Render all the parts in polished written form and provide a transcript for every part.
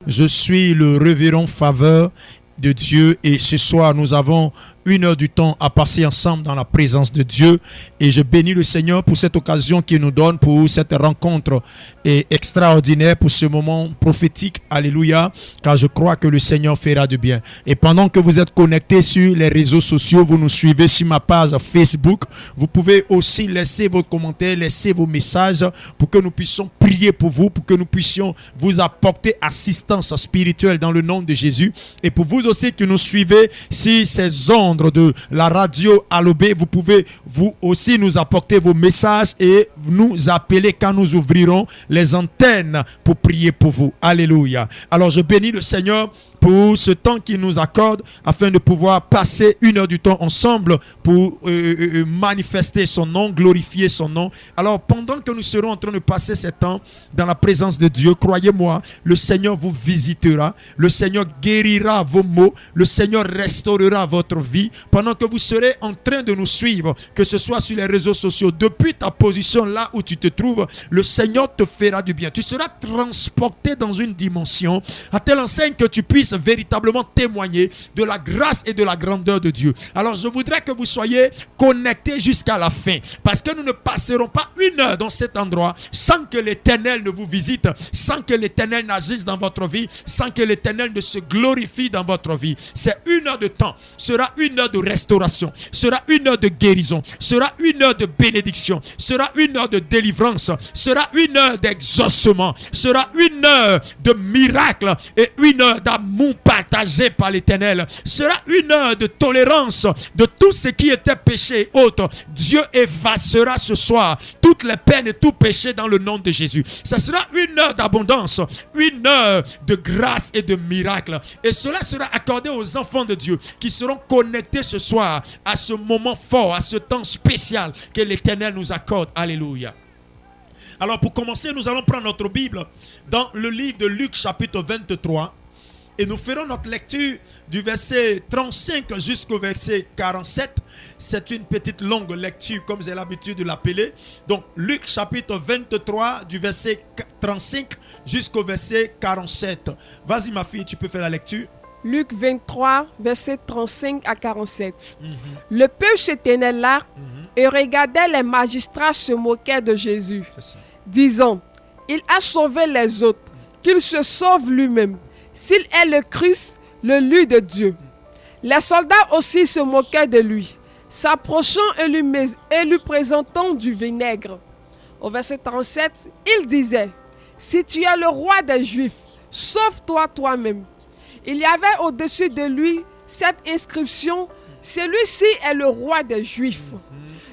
Je suis le révérend Faveur de Dieu et ce soir nous avons 1 heure du temps à passer ensemble dans la présence de Dieu et je bénis le Seigneur pour cette occasion qu'il nous donne, pour cette rencontre extraordinaire, pour ce moment prophétique, alléluia, car je crois que le Seigneur fera du bien. Et pendant que vous êtes connectés sur les réseaux sociaux, vous nous suivez sur ma page Facebook, vous pouvez aussi laisser vos commentaires, laisser vos messages pour que nous puissions prier pour vous, pour que nous puissions vous apporter assistance spirituelle dans le nom de Jésus. Et pour vous aussi qui nous suivez sur ces ondes de la radio Alobé, vous pouvez vous aussi nous apporter vos messages et nous appeler quand nous ouvrirons les antennes pour prier pour vous. Alléluia. Alors je bénis le Seigneur pour ce temps qu'il nous accorde afin de pouvoir passer 1 heure du temps ensemble pour manifester son nom, glorifier son nom. Alors pendant que nous serons en train de passer ce temps dans la présence de Dieu, croyez-moi, le Seigneur vous visitera, le Seigneur guérira vos maux, le Seigneur restaurera votre vie pendant que vous serez en train de nous suivre, que ce soit sur les réseaux sociaux, depuis ta position là où tu te trouves, le Seigneur te fera du bien. Tu seras transporté dans une dimension à telle enseigne que tu puisses véritablement témoigner de la grâce et de la grandeur de Dieu. Alors je voudrais que vous soyez connectés jusqu'à la fin, parce que nous ne passerons pas 1 heure dans cet endroit sans que l'Éternel ne vous visite, sans que l'Éternel n'agisse dans votre vie, sans que l'Éternel ne se glorifie dans votre vie. C'est 1 heure de temps, sera 1 heure de restauration, sera 1 heure de guérison, sera 1 heure de bénédiction, sera 1 heure de délivrance, sera 1 heure d'exaucement, sera 1 heure de miracle et 1 heure d'amour partagé par l'Éternel, sera 1 heure de tolérance de tout ce qui était péché et autres. Dieu effacera ce soir toutes les peines et tout péché dans le nom de Jésus. Ce sera 1 heure d'abondance, 1 heure de grâce et de miracle, et cela sera accordé aux enfants de Dieu qui seront connectés ce soir à ce moment fort, à ce temps spécial que l'Éternel nous accorde. Alléluia. Alors pour commencer, nous allons prendre notre Bible dans le livre de Luc chapitre 23 et nous ferons notre lecture du verset 35 jusqu'au verset 47. C'est une petite longue lecture comme j'ai l'habitude de l'appeler. Donc Luc chapitre 23 du verset 35 jusqu'au verset 47. Vas-y ma fille, tu peux faire la lecture. Luc 23, verset 35 à 47. Le peuple se tenait là et regardait les magistrats se moquer de Jésus, disant, il a sauvé les autres, qu'il se sauve lui-même. S'il est le Christ, le Lut de Dieu. Les soldats aussi se moquaient de lui, s'approchant et lui présentant du vinaigre. Au verset 37, il disait, si tu es le roi des Juifs, sauve-toi toi-même. Il y avait au-dessus de lui cette inscription, celui-ci est le roi des Juifs.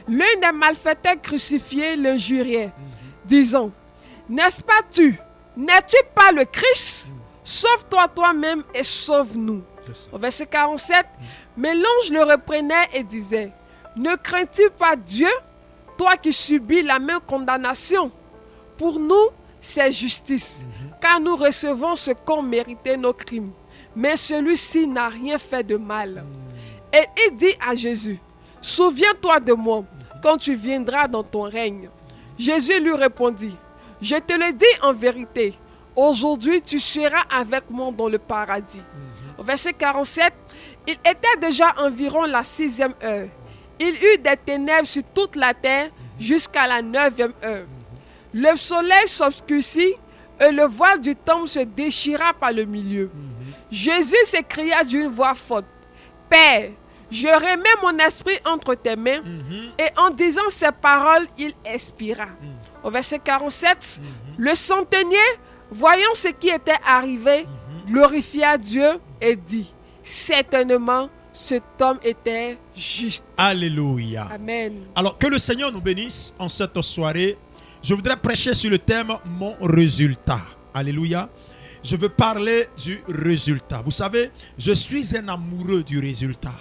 L'un des malfaiteurs crucifiés l'injuriait, disant, n'est-ce pas le Christ? Sauve-toi toi-même et sauve-nous. Au verset 47, mais l'ange le reprenait et disait, ne crains-tu pas Dieu, toi qui subis la même condamnation? Pour nous, c'est justice, car nous recevons ce qu'ont mérité nos crimes. Mais celui-ci n'a rien fait de mal. Et il dit à Jésus, souviens-toi de moi quand tu viendras dans ton règne. Jésus lui répondit, je te le dis en vérité, aujourd'hui tu seras avec moi dans le paradis. Au verset 47, il était déjà environ la 6e heure. Il eut des ténèbres sur toute la terre jusqu'à la 9e heure. Le soleil s'obscurcit et le voile du temple se déchira par le milieu. Jésus s'écria d'une voix forte, Père, je remets mon esprit entre tes mains. Et en disant ces paroles, il expira. Au verset 47, le centenier, voyant ce qui était arrivé, glorifia Dieu et dit, certainement, cet homme était juste. Alléluia. Amen. Alors que le Seigneur nous bénisse en cette soirée. Je voudrais prêcher sur le thème mon résultat. Alléluia. Je veux parler du résultat. Vous savez, je suis un amoureux du résultat.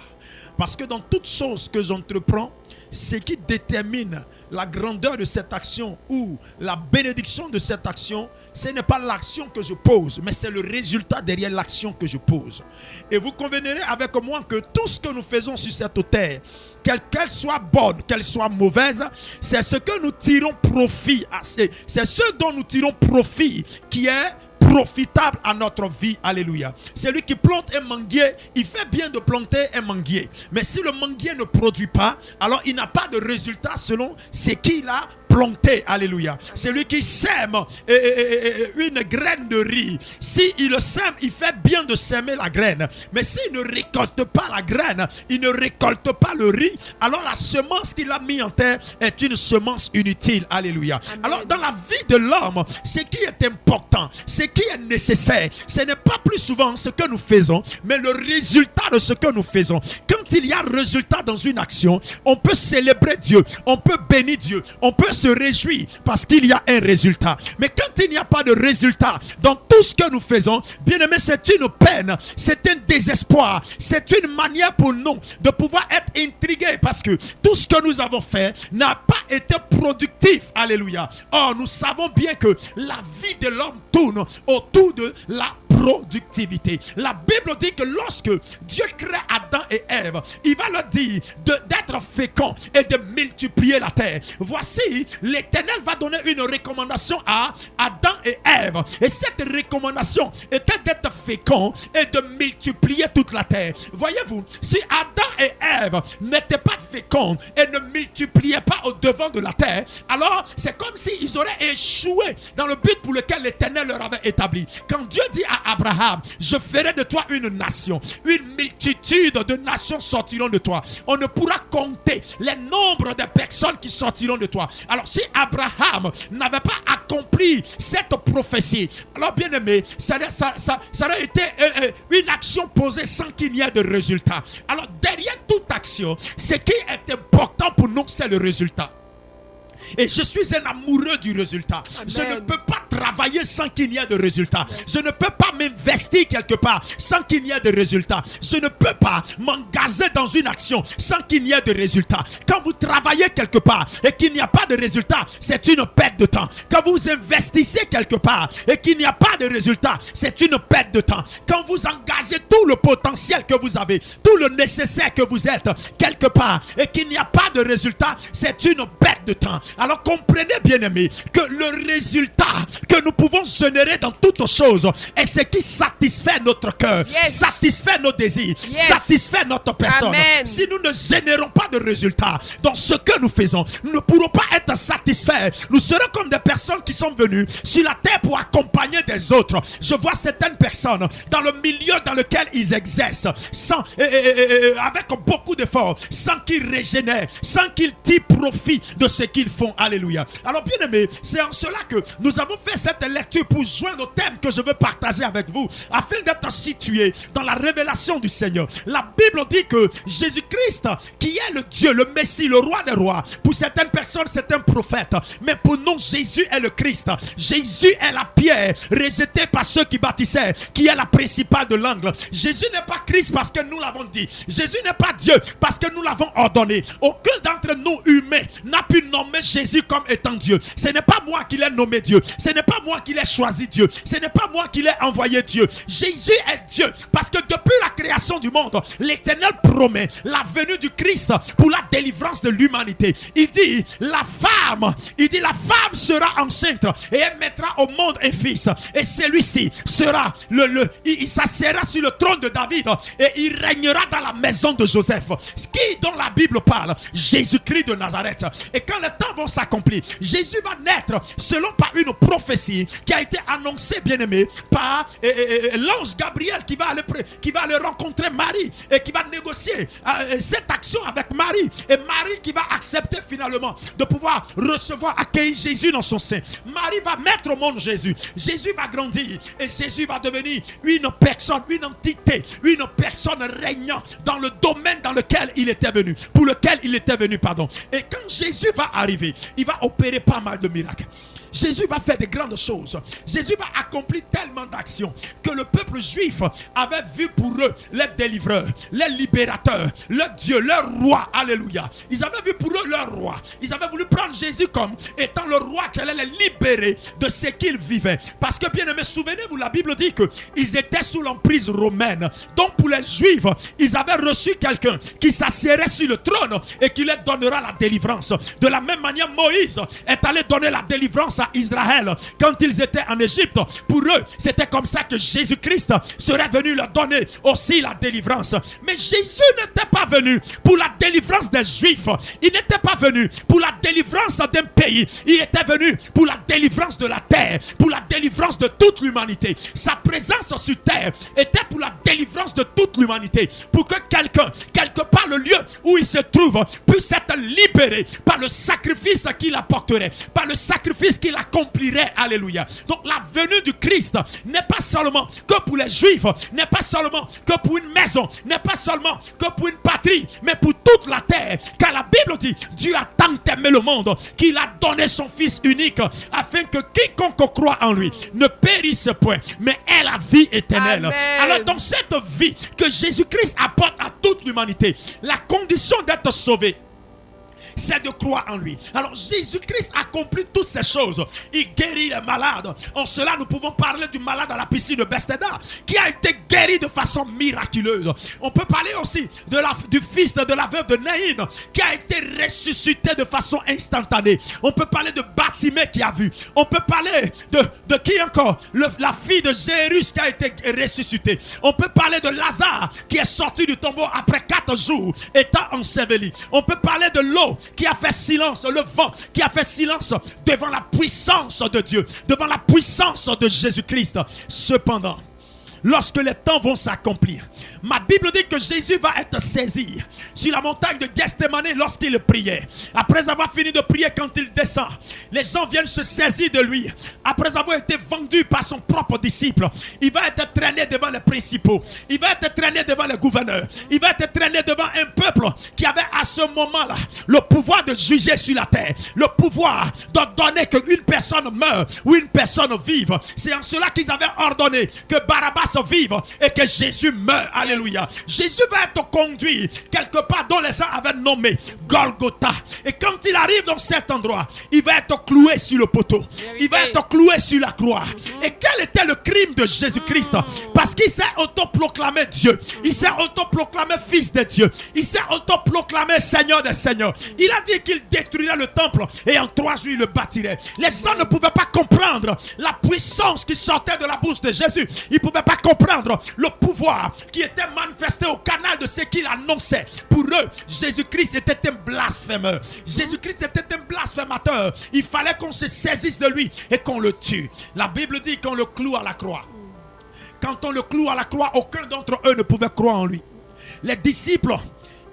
Parce que dans toute chose que j'entreprends, ce qui détermine la grandeur de cette action ou la bénédiction de cette action, ce n'est pas l'action que je pose, mais c'est le résultat derrière l'action que je pose. Et vous conviendrez avec moi que tout ce que nous faisons sur cette terre, qu'elle soit bonne, qu'elle soit mauvaise, c'est ce que nous tirons profit. C'est ce dont nous tirons profit qui est profitable à notre vie. Alléluia. Celui qui plante un manguier, il fait bien de planter un manguier. Mais si le manguier ne produit pas, alors il n'a pas de résultat selon ce qu'il a planté. Alléluia. Celui qui sème une graine de riz, s'il le sème, il fait bien de s'aimer la graine. Mais s'il ne récolte pas la graine, il ne récolte pas le riz, alors la semence qu'il a mis en terre est une semence inutile. Alléluia. Amen. Alors dans la vie de l'homme, ce qui est important, ce qui est nécessaire, ce n'est pas plus souvent ce que nous faisons, mais le résultat de ce que nous faisons. Quand il y a résultat dans une action, on peut célébrer Dieu, on peut bénir Dieu, on peut se réjouir parce qu'il y a un résultat. Mais quand il n'y a pas de résultat dans tout ce que nous faisons, bien aimé, c'est une peine, c'est un désespoir, c'est une manière pour nous de pouvoir être intrigués parce que tout ce que nous avons fait n'a pas été productif. Alléluia. Or, nous savons bien que la vie de l'homme tourne autour de la productivité. La Bible dit que lorsque Dieu crée Adam et Ève, il va leur dire d'être fécond et de multiplier la terre. Voici, l'Éternel va donner une recommandation à Adam et Ève. Et cette recommandation était d'être fécond et de multiplier toute la terre. Voyez-vous, si Adam et Ève n'étaient pas féconds et ne multipliaient pas au devant de la terre, alors c'est comme s'ils auraient échoué dans le but pour lequel l'Éternel leur avait établi. Quand Dieu dit à Abraham, je ferai de toi une nation, une multitude de nations sortiront de toi. On ne pourra compter les nombres de personnes qui sortiront de toi. Alors si Abraham n'avait pas accompli cette prophétie, alors bien aimé, ça aurait été une action posée sans qu'il n'y ait de résultat. Alors derrière toute action, ce qui est important pour nous, c'est le résultat. Et je suis un amoureux du résultat. Amen. Je ne peux pas travailler sans qu'il y ait de résultat. Je ne peux pas m'investir quelque part sans qu'il n'y ait de résultat. Je ne peux pas m'engager dans une action sans qu'il n'y ait de résultat. Quand vous travaillez quelque part et qu'il n'y a pas de résultat, c'est une perte de temps. Quand vous investissez quelque part et qu'il n'y a pas de résultat, c'est une perte de temps. Quand vous engagez tout le potentiel que vous avez, tout le nécessaire que vous êtes quelque part et qu'il n'y a pas de résultat, c'est une perte de temps. Alors comprenez bien aimé que le résultat que nous pouvons générer dans toutes choses est ce qui satisfait notre cœur, satisfait nos désirs, satisfait notre personne. Amen. Si nous ne générons pas de résultats dans ce que nous faisons, nous ne pourrons pas être satisfaits. Nous serons comme des personnes qui sont venues sur la terre pour accompagner des autres. Je vois certaines personnes dans le milieu dans lequel ils exercent avec beaucoup d'efforts, sans qu'ils régénèrent, sans qu'ils tirent profit de ce qu'ils font. Alléluia. Alors bien aimé, c'est en cela que nous avons fait cette lecture pour joindre au thème que je veux partager avec vous, afin d'être situé dans la révélation du Seigneur. La Bible dit que Jésus-Christ, qui est le Dieu, le Messie, le roi des rois, pour certaines personnes c'est un prophète, mais pour nous Jésus est le Christ. Jésus est la pierre rejetée par ceux qui bâtissaient, qui est la principale de l'angle. Jésus n'est pas Christ parce que nous l'avons dit. Jésus n'est pas Dieu parce que nous l'avons ordonné. Aucun d'entre nous humains n'a pu nommer Jésus comme étant Dieu. Ce n'est pas moi qui l'ai nommé Dieu. Ce n'est pas moi qui l'ai choisi Dieu. Ce n'est pas moi qui l'ai envoyé Dieu. Jésus est Dieu parce que depuis la création du monde, l'Éternel promet la venue du Christ pour la délivrance de l'humanité. Il dit la femme sera enceinte et elle mettra au monde un fils. Et celui-ci sera il s'assiera sur le trône de David et il régnera dans la maison de Joseph. Qui dont la Bible parle? Jésus-Christ de Nazareth. Et quand le temps va s'accomplir, Jésus va naître selon par une prophétie qui a été annoncée, bien aimé, par l'ange Gabriel qui va aller rencontrer Marie et qui va négocier cette action avec Marie, et Marie qui va accepter finalement de pouvoir accueillir Jésus dans son sein. Marie va mettre au monde Jésus. Jésus va grandir et Jésus va devenir une personne, une entité, une personne régnant dans le domaine dans lequel il était venu, pour lequel il était venu, pardon. Et quand Jésus va arriver, il va opérer pas mal de miracles. Jésus va faire de grandes choses. Jésus va accomplir tellement d'actions que le peuple juif avait vu pour eux les délivreurs, les libérateurs, leur Dieu, leur roi. Alléluia. Ils avaient vu pour eux leur roi. Ils avaient voulu prendre Jésus comme étant le roi qui allait les libérer de ce qu'ils vivaient. Parce que bien aimés, souvenez-vous, la Bible dit qu'ils étaient sous l'emprise romaine. Donc pour les juifs, ils avaient reçu quelqu'un qui s'assiérait sur le trône et qui leur donnera la délivrance. De la même manière, Moïse est allé donner la délivrance à à Israël quand ils étaient en Égypte. Pour eux, c'était comme ça que Jésus-Christ serait venu leur donner aussi la délivrance. Mais Jésus n'était pas venu pour la délivrance des Juifs. Il n'était pas venu pour la délivrance d'un pays. Il était venu pour la délivrance de la terre, pour la délivrance de toute l'humanité. Sa présence sur terre était pour la délivrance de toute l'humanité. Pour que quelqu'un, quelque part le lieu où il se trouve, puisse être libéré par le sacrifice qu'il apporterait, par le sacrifice qu'il accomplirait. Alléluia. Donc la venue du Christ n'est pas seulement que pour les Juifs, n'est pas seulement que pour une maison, n'est pas seulement que pour une patrie, mais pour toute la terre. Car la Bible dit, Dieu a tant aimé le monde qu'il a donné son Fils unique afin que quiconque croit en lui ne périsse point, mais ait la vie éternelle. Amen. Alors dans cette vie que Jésus-Christ apporte à toute l'humanité, la condition d'être sauvé, c'est de croire en lui. Alors Jésus-Christ accomplit toutes ces choses. Il guérit les malades. En cela, nous pouvons parler du malade à la piscine de Bethesda qui a été guéri de façon miraculeuse. On peut parler aussi du fils de la veuve de Naïn qui a été ressuscité de façon instantanée. On peut parler de Bartimée qui a vu. On peut parler de qui encore? La fille de Jairus qui a été ressuscitée. On peut parler de Lazare qui est sorti du tombeau après 4 jours étant enseveli. On peut parler de l'eau qui a fait silence, le vent qui a fait silence devant la puissance de Dieu, devant la puissance de Jésus-Christ. Cependant, lorsque les temps vont s'accomplir, ma Bible dit que Jésus va être saisi sur la montagne de Gethsémani lorsqu'il priait. Après avoir fini de prier, quand il descend, les gens viennent se saisir de lui. Après avoir été vendu par son propre disciple, il va être traîné devant les principaux, il va être traîné devant les gouverneurs, il va être traîné devant un peuple qui avait à ce moment-là le pouvoir de juger sur la terre, le pouvoir d'ordonner qu'une personne meure ou une personne vive. C'est en cela qu'ils avaient ordonné que Barabbas vive et que Jésus meure. Alléluia. Jésus va être conduit quelque part dont les gens avaient nommé Golgotha. Et quand il arrive dans cet endroit, il va être cloué sur le poteau. Il va être cloué sur la croix. Et quel était le crime de Jésus-Christ? Parce qu'il s'est autoproclamé Dieu. Il s'est autoproclamé Fils de Dieu. Il s'est autoproclamé Seigneur des Seigneurs. Il a dit qu'il détruirait le temple et en 3 jours il le bâtirait. Les gens ne pouvaient pas comprendre la puissance qui sortait de la bouche de Jésus. Ils ne pouvaient pas comprendre le pouvoir qui était manifesté au canal de ce qu'il annonçait. Pour eux, Jésus-Christ était un blasphémeur. Jésus-Christ était un blasphémateur. Il fallait qu'on se saisisse de lui et qu'on le tue. La Bible dit qu'on le cloue à la croix. Quand on le cloue à la croix, aucun d'entre eux ne pouvait croire en lui. Les disciples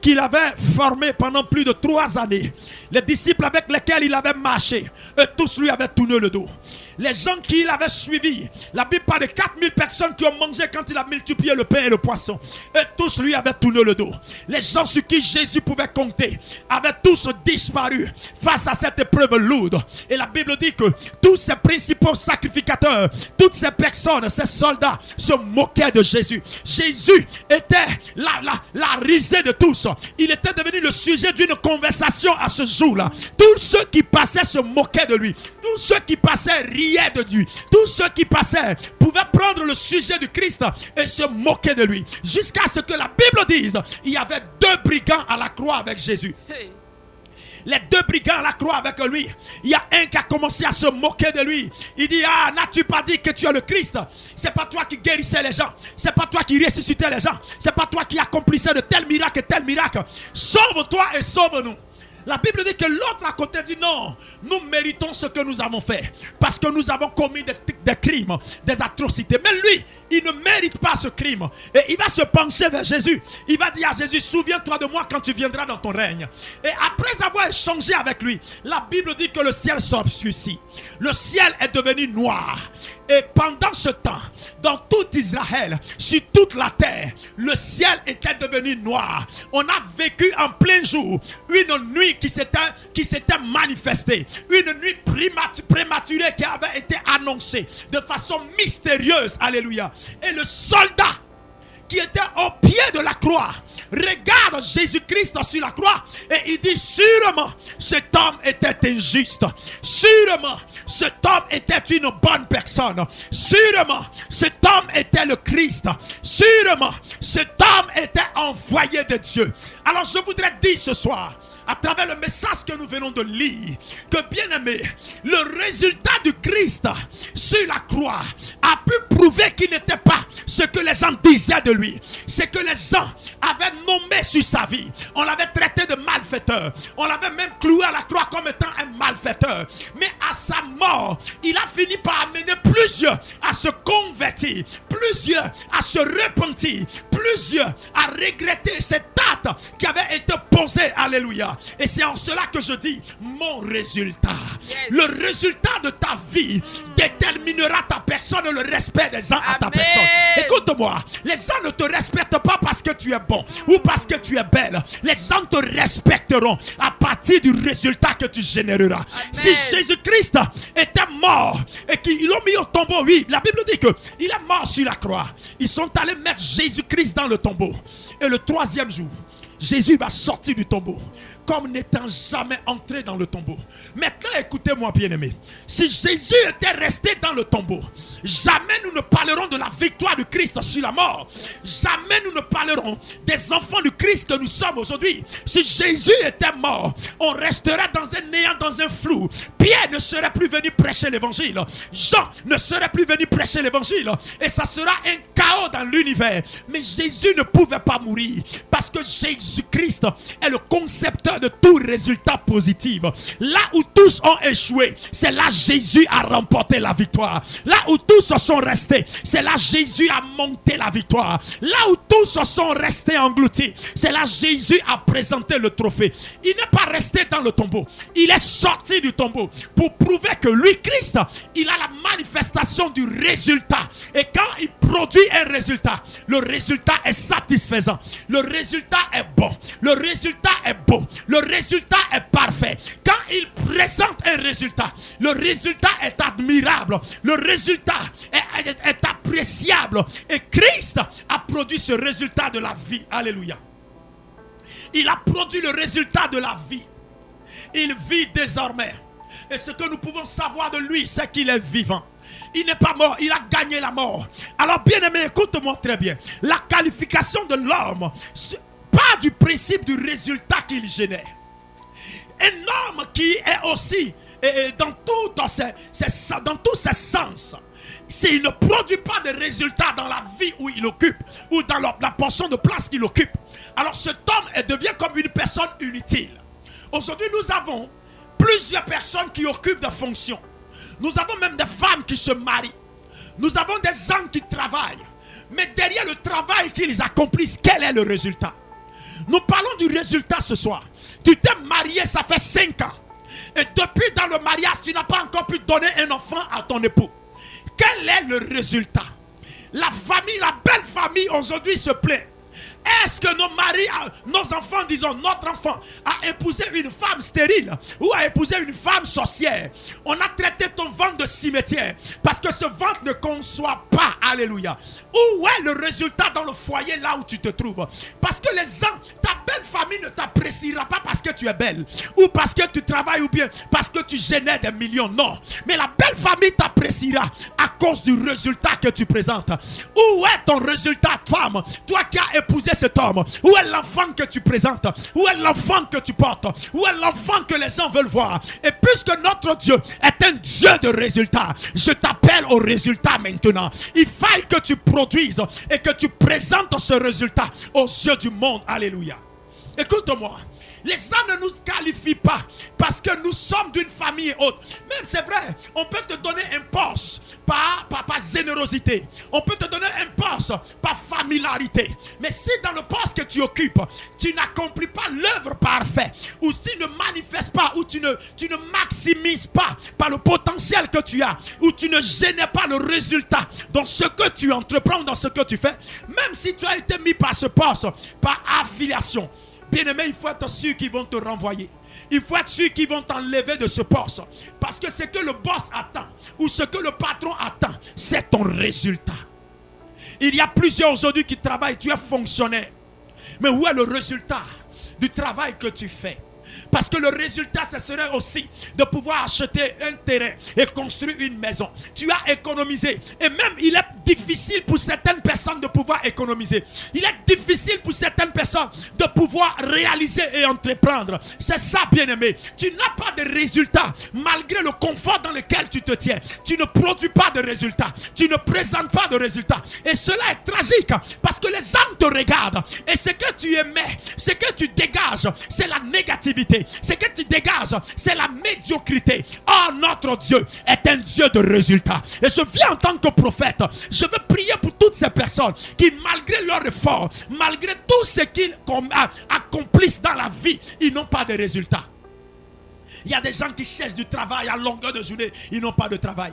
qu'il avait formés pendant plus de 3 années, les disciples avec lesquels il avait marché, eux tous lui avaient tourné le dos. Les gens qui l'avaient suivi, la Bible parle de 4000 personnes qui ont mangé quand il a multiplié le pain et le poisson. Et tous lui avaient tourné le dos. Les gens sur qui Jésus pouvait compter avaient tous disparu face à cette épreuve lourde. Et la Bible dit que tous ces principaux sacrificateurs, toutes ces personnes, ces soldats se moquaient de Jésus. Jésus était la risée de tous. Il était devenu le sujet d'une conversation à ce jour-là. Tous ceux qui passaient se moquaient de lui. Tous ceux qui passaient riaient de lui. Tous ceux qui passaient pouvaient prendre le sujet du Christ et se moquer de lui. Jusqu'à ce que la Bible dise, il y avait 2 brigands à la croix avec Jésus. Les 2 brigands à la croix avec lui. Il y a un qui a commencé à se moquer de lui. Il dit, ah, n'as-tu pas dit que tu es le Christ? C'est pas toi qui guérissais les gens. C'est pas toi qui ressuscitais les gens. C'est pas toi qui accomplissais de tels miracles et tels miracles. Sauve-toi et sauve-nous. La Bible dit que l'autre à côté dit non, nous méritons ce que nous avons fait parce que nous avons commis des crimes, des atrocités. Mais lui, il ne mérite pas ce crime. Et il va se pencher vers Jésus. Il va dire à Jésus, souviens-toi de moi quand tu viendras dans ton règne. Et après avoir échangé avec lui, la Bible dit que le ciel s'obscurcit. Le ciel est devenu noir. Et pendant ce temps, dans tout Israël, sur toute la terre, le ciel était devenu noir. On a vécu en plein jour une nuit qui s'était manifestée. Une nuit prématurée qui avait été annoncée de façon mystérieuse. Alléluia. Et le soldat qui était au pied de la croix regarde Jésus-Christ sur la croix et il dit, sûrement cet homme était injuste, sûrement cet homme était une bonne personne, sûrement cet homme était le Christ, sûrement cet homme était envoyé de Dieu. Alors je voudrais dire ce soir à travers le message que nous venons de lire, que bien aimé, le résultat du Christ sur la croix a pu prouver qu'il n'était pas ce que les gens disaient de lui, ce que les gens avaient nommé sur sa vie. On l'avait traité de malfaiteur, on l'avait même cloué à la croix comme étant un malfaiteur. Mais à sa mort, il a fini par amener plusieurs à se convertir, plusieurs à se repentir, plusieurs à regretter cet acte qui avait été posé. Alléluia. Et c'est en cela que je dis mon résultat. Yes. Le résultat de ta vie déterminera ta personne et le respect des gens à ta personne. Écoute-moi, les gens ne te respectent pas parce que tu es bon ou parce que tu es belle. Les gens te respecteront à partir du résultat que tu généreras. Amen. Si Jésus-Christ était mort et qu'ils l'ont mis au tombeau, oui, la Bible dit qu'il est mort sur la croix. Ils sont allés mettre Jésus-Christ dans le tombeau. Et le troisième jour, Jésus va sortir du tombeau comme n'étant jamais entré dans le tombeau. Maintenant, écoutez-moi bien aimé. Si Jésus était resté dans le tombeau, jamais nous ne parlerons de la victoire du Christ sur la mort. Jamais nous ne parlerons des enfants du Christ que nous sommes aujourd'hui. Si Jésus était mort, on resterait dans un néant, dans un flou. Pierre ne serait plus venu prêcher l'évangile. Jean ne serait plus venu prêcher l'évangile. Et ça sera un chaos dans l'univers. Mais Jésus ne pouvait pas mourir parce que Jésus-Christ est le concepteur de tout résultat positif. Là où tous ont échoué, c'est là Jésus a remporté la victoire. Là où tous sont restés, c'est là Jésus a monté la victoire. Là où tous sont restés engloutis, c'est là Jésus a présenté le trophée. Il n'est pas resté dans le tombeau, il est sorti du tombeau pour prouver que lui, Christ, il a la manifestation du résultat. Et quand il produit un résultat, le résultat est satisfaisant, le résultat est bon, le résultat est beau, le résultat est parfait. Quand il présente un résultat, le résultat est admirable, le résultat est appréciable. Et Christ a produit ce résultat de la vie. Alléluia. Il a produit le résultat de la vie. Il vit désormais. Et ce que nous pouvons savoir de lui, c'est qu'il est vivant. Il n'est pas mort, il a gagné la mort. Alors bien aimé, écoute-moi très bien. La qualification de l'homme, pas du principe du résultat qu'il génère. Un homme qui est aussi dans tous ses sens, s'il ne produit pas de résultats dans la vie où il occupe ou dans la portion de place qu'il occupe, alors cet homme devient comme une personne inutile. Aujourd'hui, nous avons plusieurs personnes qui occupent des fonctions. Nous avons même des femmes qui se marient. Nous avons des gens qui travaillent. Mais derrière le travail qu'ils accomplissent, quel est le résultat? Nous parlons du résultat ce soir. Tu t'es marié, ça fait 5 ans. Et depuis dans le mariage, tu n'as pas encore pu donner un enfant à ton époux. Quel est le résultat? La famille, la belle famille aujourd'hui se plaît. Est-ce que nos maris, nos enfants, disons, notre enfant a épousé une femme stérile ou a épousé une femme sorcière? On a traité ton ventre de cimetière parce que ce ventre ne conçoit pas. Alléluia. Où est le résultat dans le foyer là où tu te trouves? Parce que les gens, ta belle famille ne t'appréciera pas parce que tu es belle ou parce que tu travailles ou bien parce que tu génères des millions. Non. Mais la belle famille t'appréciera à cause du résultat que tu présentes. Où est ton résultat, femme? Toi qui as épousé cet homme, où est l'enfant que tu présentes? Où est l'enfant que tu portes? Où est l'enfant que les gens veulent voir? Et puisque notre Dieu est un Dieu de résultats, je t'appelle au résultat maintenant. Il faille que tu produises et que tu présentes ce résultat aux yeux du monde. Alléluia. Écoute-moi. Les gens ne nous qualifient pas parce que nous sommes d'une famille haute. Même c'est vrai, on peut te donner un poste par générosité. On peut te donner un poste par familiarité. Mais si dans le poste que tu occupes, tu n'accomplis pas l'œuvre parfaite, ou tu ne manifestes pas, ou tu ne maximises pas par le potentiel que tu as, ou tu ne génères pas le résultat dans ce que tu entreprends, dans ce que tu fais, même si tu as été mis par ce poste, par affiliation, bien-aimé, il faut être sûr qu'ils vont te renvoyer. Il faut être sûr qu'ils vont t'enlever de ce poste. Parce que ce que le boss attend, ou ce que le patron attend, c'est ton résultat. Il y a plusieurs aujourd'hui qui travaillent, tu es fonctionnaire. Mais où est le résultat du travail que tu fais? Parce que le résultat, ce serait aussi de pouvoir acheter un terrain et construire une maison. Tu as économisé. Et même, il est difficile pour certaines personnes de pouvoir économiser. Il est difficile pour certaines personnes de pouvoir réaliser et entreprendre. C'est ça, bien-aimé. Tu n'as pas de résultat malgré le confort dans lequel tu te tiens. Tu ne produis pas de résultats. Tu ne présentes pas de résultats. Et cela est tragique parce que les hommes te regardent. Et ce que tu émets, ce que tu dégages, c'est la négativité. Ce que tu dégages, c'est la médiocrité. Oh, notre Dieu est un Dieu de résultats. Et je viens en tant que prophète. Je veux prier pour toutes ces personnes qui, malgré leur effort, malgré tout ce qu'ils accomplissent dans la vie, ils n'ont pas de résultats. Il y a des gens qui cherchent du travail à longueur de journée, ils n'ont pas de travail.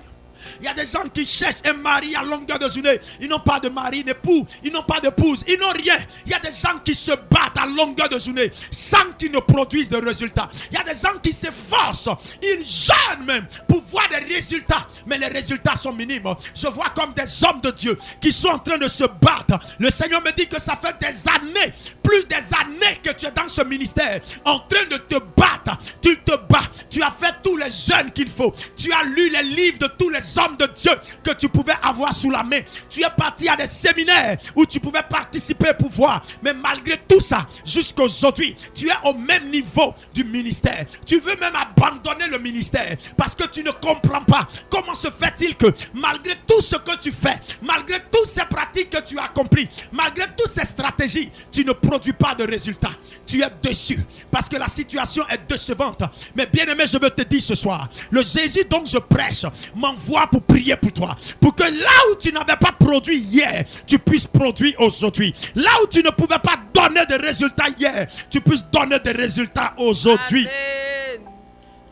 Il y a des gens qui cherchent un mari à longueur de journée. Ils n'ont pas de mari, d'époux. Ils n'ont pas d'épouse. Ils n'ont rien. Il y a des gens qui se battent à longueur de journée sans qu'ils ne produisent de résultats. Il y a des gens qui s'efforcent. Ils jeûnent même pour voir des résultats. Mais les résultats sont minimes. Je vois comme des hommes de Dieu qui sont en train de se battre. Le Seigneur me dit que ça fait des années, plus des années que tu es dans ce ministère, en train de te battre. Tu te bats. Tu as fait tous les jeûnes qu'il faut. Tu as lu les livres de tous les hommes de Dieu que tu pouvais avoir sous la main. Tu es parti à des séminaires où tu pouvais participer pour voir. Mais malgré tout ça, jusqu'aujourd'hui, tu es au même niveau du ministère. Tu veux même abandonner le ministère parce que tu ne comprends pas comment se fait-il que malgré tout ce que tu fais, malgré toutes ces pratiques que tu as compris, malgré toutes ces stratégies, tu ne produis pas de résultats. Tu es déçu parce que la situation est décevante. Mais bien aimé, je veux te dire ce soir, le Jésus dont je prêche m'envoie pour prier pour toi, pour que là où tu n'avais pas produit hier, tu puisses produire aujourd'hui. Là où tu ne pouvais pas donner de résultats hier, tu puisses donner des résultats aujourd'hui. Amen.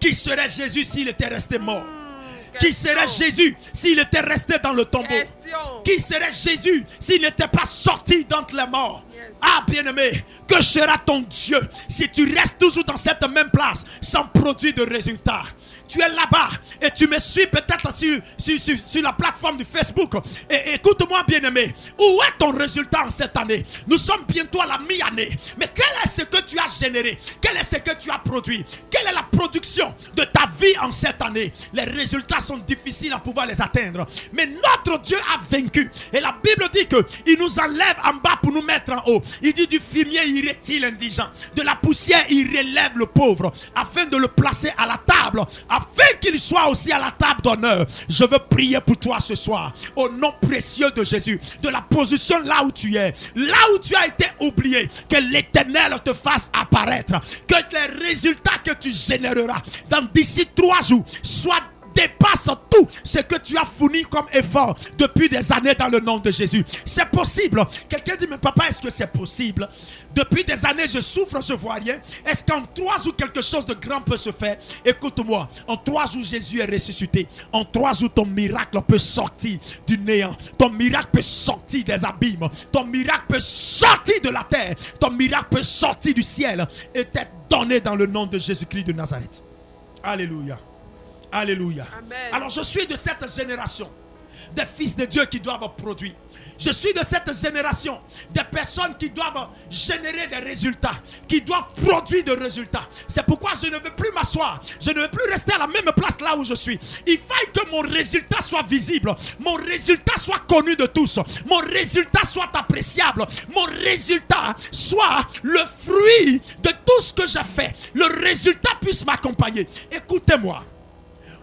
Qui serait Jésus s'il était resté mort? Qui serait Jésus s'il était resté dans le tombeau? Qui serait Jésus s'il n'était pas sorti d'entre les morts? Ah, bien-aimé, que sera ton Dieu si tu restes toujours dans cette même place sans produire de résultats? Tu es là-bas et tu me suis peut-être sur la plateforme du Facebook. Et écoute-moi, bien-aimé, où est ton résultat en cette année? Nous sommes bientôt à la mi-année. Mais quel est ce que tu as généré? Quel est ce que tu as produit? Quelle est la production de ta vie en cette année? Les résultats sont difficiles à pouvoir les atteindre. Mais notre Dieu a vaincu. Et la Bible dit qu'il nous enlève en bas pour nous mettre en haut. Il dit du fumier il retire l'indigent. De la poussière il relève le pauvre. Afin de le placer à la table. Afin qu'il soit aussi à la table d'honneur. Je veux prier pour toi ce soir. Au nom précieux de Jésus. De la position là où tu es. Là où tu as été oublié. Que l'Éternel te fasse apparaître. Que les résultats que tu généreras d'ici 3 jours soient dépasse tout ce que tu as fourni comme effort depuis des années dans le nom de Jésus. C'est possible. Quelqu'un dit, mais papa, est-ce que c'est possible? Depuis des années, je souffre, je ne vois rien. Est-ce qu'en 3 jours, quelque chose de grand peut se faire? Écoute-moi, en 3 jours, Jésus est ressuscité. En 3 jours, ton miracle peut sortir du néant. Ton miracle peut sortir des abîmes. Ton miracle peut sortir de la terre. Ton miracle peut sortir du ciel et t'être donné dans le nom de Jésus-Christ de Nazareth. Alléluia. Alléluia. Amen. Alors je suis de cette génération des fils de Dieu qui doivent produire. Je suis de cette génération des personnes qui doivent générer des résultats, qui doivent produire des résultats. C'est pourquoi je ne veux plus m'asseoir. Je ne veux plus rester à la même place là où je suis. Il faut que mon résultat soit visible. Mon résultat soit connu de tous. Mon résultat soit appréciable. Mon résultat soit le fruit de tout ce que j'ai fait. Le résultat puisse m'accompagner. Écoutez-moi.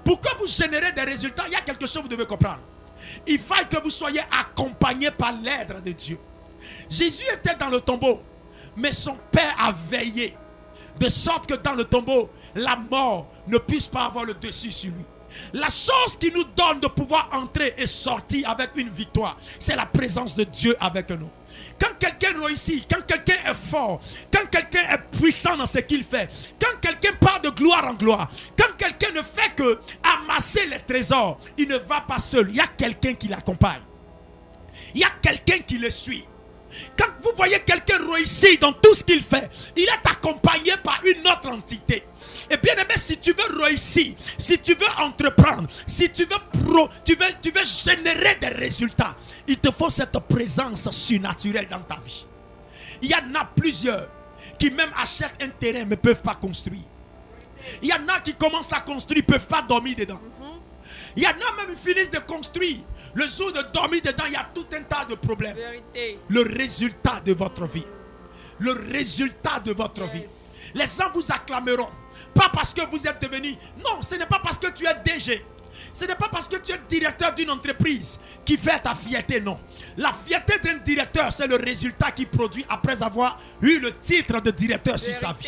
Pour que vous générez des résultats, il y a quelque chose que vous devez comprendre. Il faut que vous soyez accompagné par l'aide de Dieu. Jésus était dans le tombeau, mais son Père a veillé, de sorte que dans le tombeau, la mort ne puisse pas avoir le dessus sur lui. La chose qui nous donne de pouvoir entrer et sortir avec une victoire, c'est la présence de Dieu avec nous. Quand quelqu'un réussit, quand quelqu'un est fort, quand quelqu'un est puissant dans ce qu'il fait, quand quelqu'un part de gloire en gloire, quand quelqu'un ne fait que amasser les trésors, il ne va pas seul. Il y a quelqu'un qui l'accompagne. Il y a quelqu'un qui le suit. Quand vous voyez quelqu'un réussir dans tout ce qu'il fait, il est accompagné par une autre entité. Et bien aimé, si tu veux réussir, si tu veux entreprendre, si tu veux générer des résultats, il te faut cette présence surnaturelle dans ta vie. Il y en a plusieurs qui même achètent un terrain mais ne peuvent pas construire. Il y en a qui commencent à construire, ils ne peuvent pas dormir dedans. Il y en a même qui finissent de construire. Le jour de dormir dedans, il y a tout un tas de problèmes. Vérité. Le résultat de votre vie. Le résultat de votre vie. Les gens vous acclameront. Pas parce que vous êtes devenu. Non, ce n'est pas parce que tu es DG. Ce n'est pas parce que tu es directeur d'une entreprise qui fait ta fierté, non. La fierté d'un directeur, c'est le résultat qu'il produit après avoir eu le titre de directeur sur sa vie.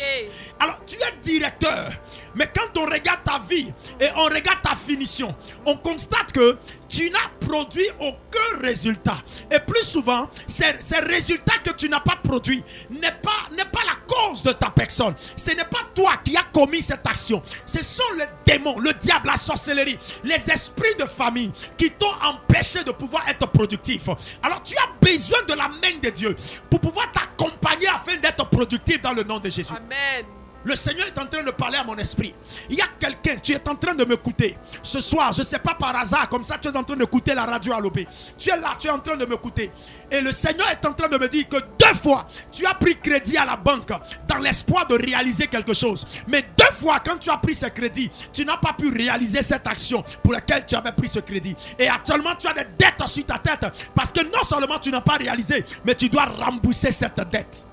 Alors, tu es directeur, mais quand on regarde ta vie et on regarde ta finition, on constate que tu n'as produit aucun résultat. Et plus souvent, ces résultats que tu n'as pas produits n'est pas la cause de ta personne. Ce n'est pas toi qui as commis cette action. Ce sont les démons, le diable, la sorcellerie, les esprits de famille qui t'ont empêché de pouvoir être productif. Alors tu as besoin de la main de Dieu pour pouvoir t'accompagner afin d'être productif dans le nom de Jésus. Amen. Le Seigneur est en train de parler à mon esprit. Il y a quelqu'un, tu es en train de m'écouter. Ce soir, je ne sais pas par hasard, comme ça tu es en train d'écouter la radio à l'OP. Tu es là, tu es en train de m'écouter. Et le Seigneur est en train de me dire que 2 fois, tu as pris crédit à la banque dans l'espoir de réaliser quelque chose. Mais 2 fois, quand tu as pris ce crédit, tu n'as pas pu réaliser cette action pour laquelle tu avais pris ce crédit. Et actuellement, tu as des dettes sur ta tête parce que non seulement tu n'as pas réalisé, mais tu dois rembourser cette dette.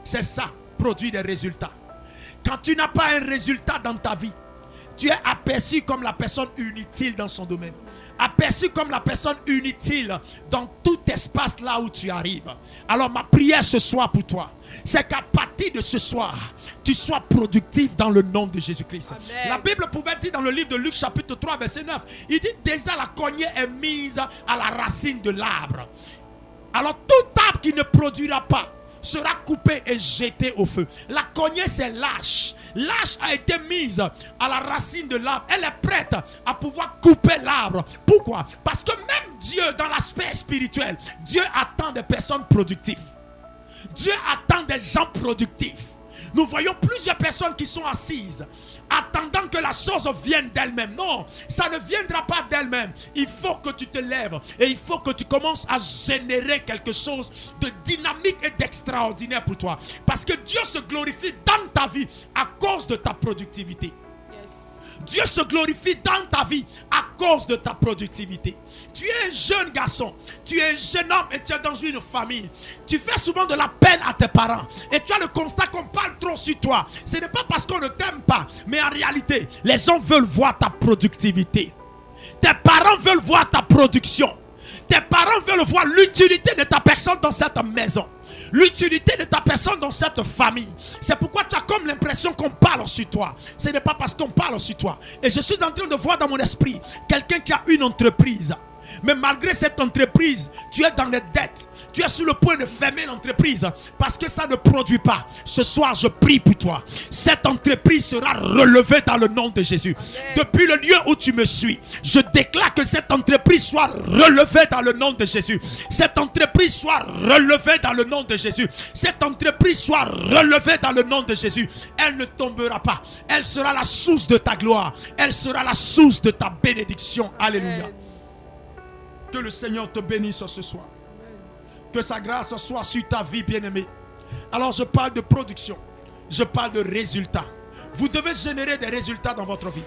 C'est ça, produit des résultats. Quand tu n'as pas un résultat dans ta vie, tu es aperçu comme la personne inutile dans son domaine. Aperçu comme la personne inutile dans tout espace là où tu arrives. Alors ma prière ce soir pour toi, c'est qu'à partir de ce soir, tu sois productif dans le nom de Jésus-Christ. Amen. La Bible pouvait dire dans le livre de Luc chapitre 3 verset 9, il dit déjà la cognée est mise à la racine de l'arbre. Alors tout arbre qui ne produira pas sera coupé et jeté au feu. La cognée c'est l'âche. L'âche a été mise à la racine de l'arbre. Elle est prête à pouvoir couper l'arbre. Pourquoi? Parce que même Dieu, dans l'aspect spirituel, Dieu attend des personnes productives. Dieu attend des gens productifs. Nous voyons plusieurs personnes qui sont assises, attendant que la chose vienne d'elle-même. Non, ça ne viendra pas d'elle-même. Il faut que tu te lèves et il faut que tu commences à générer quelque chose de dynamique et d'extraordinaire pour toi. Parce que Dieu se glorifie dans ta vie à cause de ta productivité. Dieu se glorifie dans ta vie à cause de ta productivité. Tu es un jeune garçon, tu es un jeune homme et tu es dans une famille. Tu fais souvent de la peine à tes parents et tu as le constat qu'on parle trop sur toi. Ce n'est pas parce qu'on ne t'aime pas, mais en réalité, les gens veulent voir ta productivité. Tes parents veulent voir ta production. Tes parents veulent voir l'utilité de ta personne dans cette maison. L'utilité de ta personne dans cette famille. C'est pourquoi tu as comme l'impression qu'on parle sur toi. Ce n'est pas parce qu'on parle sur toi. Et je suis en train de voir dans mon esprit quelqu'un qui a une entreprise. Mais malgré cette entreprise, tu es dans les dettes. Tu es sur le point de fermer l'entreprise parce que ça ne produit pas. Ce soir, je prie pour toi. Cette entreprise sera relevée dans le nom de Jésus. Amen. Depuis le lieu où tu me suis, je déclare que cette entreprise soit relevée dans le nom de Jésus. Cette entreprise soit relevée dans le nom de Jésus. Cette entreprise soit relevée dans le nom de Jésus. Elle ne tombera pas. Elle sera la source de ta gloire. Elle sera la source de ta bénédiction. Alléluia. Que le Seigneur te bénisse ce soir. Que sa grâce soit sur ta vie, bien-aimée. Alors je parle de production. Je parle de résultats. Vous devez générer des résultats dans votre vie.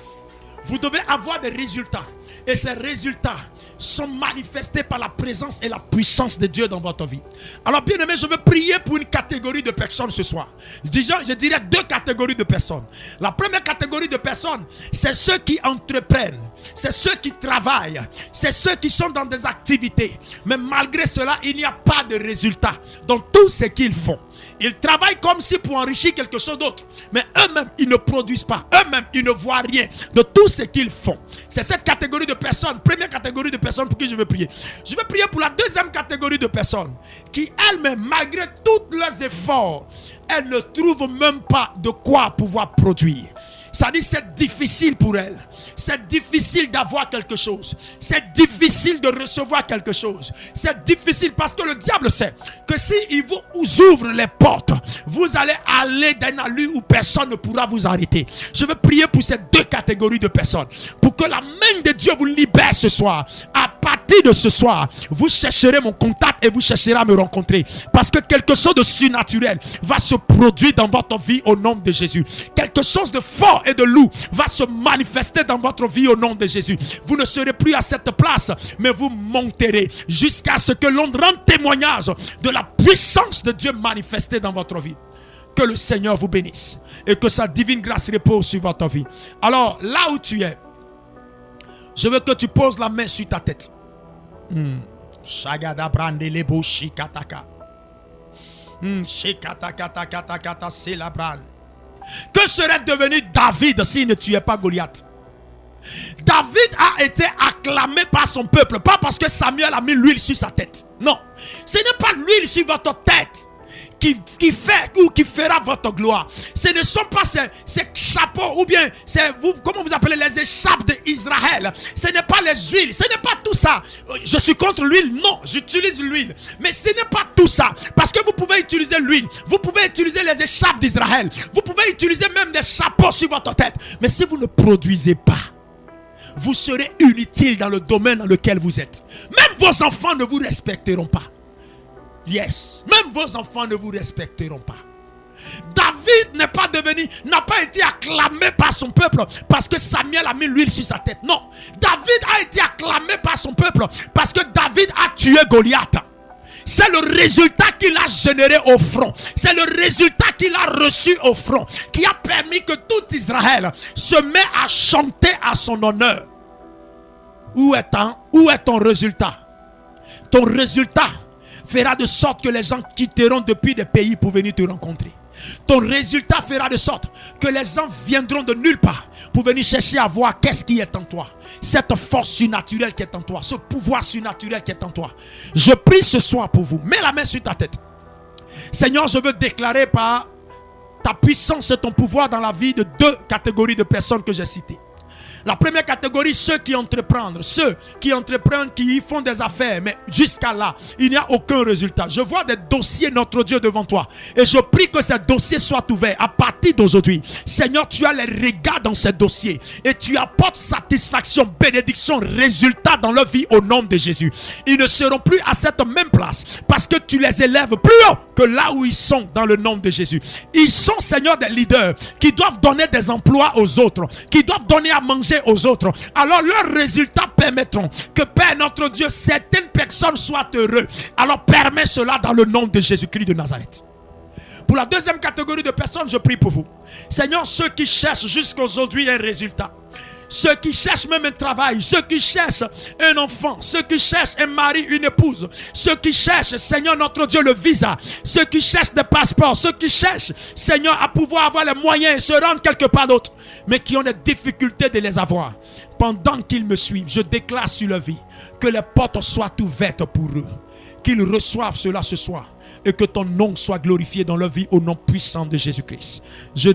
Vous devez avoir des résultats. Et ces résultats sont manifestés par la présence et la puissance de Dieu dans votre vie. Alors bien aimé, je veux prier pour une catégorie de personnes ce soir. Je dirais 2 catégories de personnes. La première catégorie de personnes, c'est ceux qui entreprennent. C'est ceux qui travaillent. C'est ceux qui sont dans des activités. Mais malgré cela, il n'y a pas de résultat dans tout ce qu'ils font. Ils travaillent comme si pour enrichir quelque chose d'autre. Mais eux-mêmes, ils ne produisent pas. Eux-mêmes, ils ne voient rien de tout ce qu'ils font. C'est cette catégorie de personnes, première catégorie de personnes pour qui je veux prier. Je veux prier pour la deuxième catégorie de personnes qui elles-mêmes, malgré tous leurs efforts, elles ne trouvent même pas de quoi pouvoir produire. Ça dit c'est difficile pour elles. C'est difficile d'avoir quelque chose. C'est difficile de recevoir quelque chose. C'est difficile parce que le diable sait que s'il vous ouvre les portes vous allez aller d'un allure où personne ne pourra vous arrêter. Je veux prier pour ces deux catégories de personnes, pour que la main de Dieu vous libère ce soir. À partir de ce soir, vous chercherez mon contact et vous chercherez à me rencontrer, parce que quelque chose de surnaturel va se produire dans votre vie au nom de Jésus. Quelque chose de fort et de lourd va se manifester dans votre vie au nom de Jésus. Vous ne serez plus à cette place, mais vous monterez jusqu'à ce que l'on rende témoignage de la puissance de Dieu manifestée dans votre vie. Que le Seigneur vous bénisse et que sa divine grâce repose sur votre vie. Alors, là où tu es, je veux que tu poses la main sur ta tête. Shagada brande lebo shikataka. Shikatakatakata selabran. Que serait devenu David s'il ne tuait pas Goliath? David a été acclamé par son peuple, pas parce que Samuel a mis l'huile sur sa tête. Non, ce n'est pas l'huile sur votre tête qui fait ou qui fera votre gloire. Ce ne sont pas ces chapeaux ou bien comment vous appelez les échappes d'Israël. Ce n'est pas les huiles, ce n'est pas tout ça. Je suis contre l'huile, non, j'utilise l'huile. Mais ce n'est pas tout ça. Parce que vous pouvez utiliser l'huile, vous pouvez utiliser les échappes d'Israël, vous pouvez utiliser même des chapeaux sur votre tête. Mais si vous ne produisez pas, vous serez inutile dans le domaine dans lequel vous êtes. Même vos enfants ne vous respecteront pas. Yes, même vos enfants ne vous respecteront pas. David n'a pas été acclamé par son peuple parce que Samuel a mis l'huile sur sa tête. Non, David a été acclamé par son peuple parce que David a tué Goliath. C'est le résultat qu'il a généré au front. C'est le résultat qu'il a reçu au front qui a permis que tout Israël se met à chanter à son honneur. Où est ton résultat? Ton résultat fera de sorte que les gens quitteront depuis des pays pour venir te rencontrer. Ton résultat fera de sorte que les gens viendront de nulle part pour venir chercher à voir qu'est-ce qui est en toi. Cette force surnaturelle qui est en toi, ce pouvoir surnaturel qui est en toi. Je prie ce soir pour vous. Mets la main sur ta tête. Seigneur, je veux déclarer par ta puissance et ton pouvoir dans la vie de deux catégories de personnes que j'ai citées. La première catégorie, ceux qui entreprennent, qui font des affaires, mais jusqu'à là, il n'y a aucun résultat. Je vois des dossiers, notre Dieu, devant toi. Et je prie que ces dossiers soient ouverts à partir d'aujourd'hui. Seigneur, tu as les regards dans ces dossiers et tu apportes satisfaction, bénédiction, résultat dans leur vie au nom de Jésus. Ils ne seront plus à cette même place parce que tu les élèves plus haut que là où ils sont dans le nom de Jésus. Ils sont, Seigneur, des leaders qui doivent donner des emplois aux autres, qui doivent donner à manger aux autres. Alors leurs résultats permettront que, Père notre Dieu, certaines personnes soient heureuses. Alors permets cela dans le nom de Jésus-Christ de Nazareth. Pour la deuxième catégorie de personnes, je prie pour vous. Seigneur, ceux qui cherchent jusqu'aujourd'hui un résultat, ceux qui cherchent même un travail, ceux qui cherchent un enfant, ceux qui cherchent un mari, une épouse, ceux qui cherchent, Seigneur notre Dieu, le visa, ceux qui cherchent des passeports, ceux qui cherchent, Seigneur, à pouvoir avoir les moyens et se rendre quelque part d'autre, mais qui ont des difficultés de les avoir. Pendant qu'ils me suivent, je déclare sur leur vie que les portes soient ouvertes pour eux, qu'ils reçoivent cela ce soir et que ton nom soit glorifié dans leur vie au nom puissant de Jésus-Christ. Je